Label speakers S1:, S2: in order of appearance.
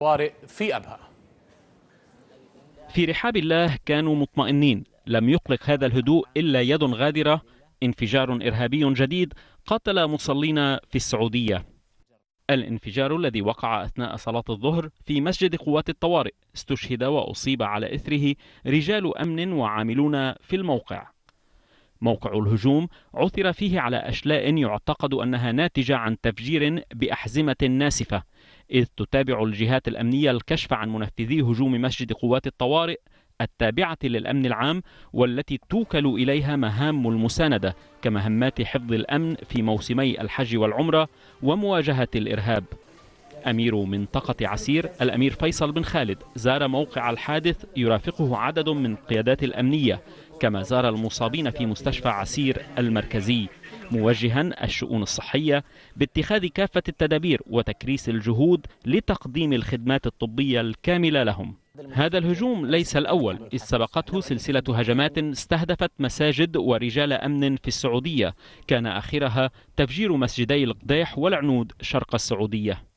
S1: طوارئ في أبها.
S2: في رحاب الله كانوا مطمئنين، لم يقلق هذا الهدوء إلا يد غادرة، انفجار إرهابي جديد قتل مصلين في السعودية. الانفجار الذي وقع أثناء صلاة الظهر في مسجد قوات الطوارئ استشهد وأصيب على إثره رجال أمن وعاملون في الموقع. موقع الهجوم عثر فيه على أشلاء يعتقد أنها ناتجة عن تفجير بأحزمة ناسفة، إذ تتابع الجهات الأمنية الكشف عن منفذي هجوم مسجد قوات الطوارئ التابعة للأمن العام، والتي توكل إليها مهام المساندة كمهمات حفظ الأمن في موسمي الحج والعمرة ومواجهة الإرهاب. أمير منطقة عسير الأمير فيصل بن خالد زار موقع الحادث يرافقه عدد من القيادات الأمنية، كما زار المصابين في مستشفى عسير المركزي، موجها الشؤون الصحية باتخاذ كافة التدابير وتكريس الجهود لتقديم الخدمات الطبية الكاملة لهم. هذا الهجوم ليس الأول، إذ سبقته سلسلة هجمات استهدفت مساجد ورجال أمن في السعودية، كان آخرها تفجير مسجدي القديح والعنود شرق السعودية.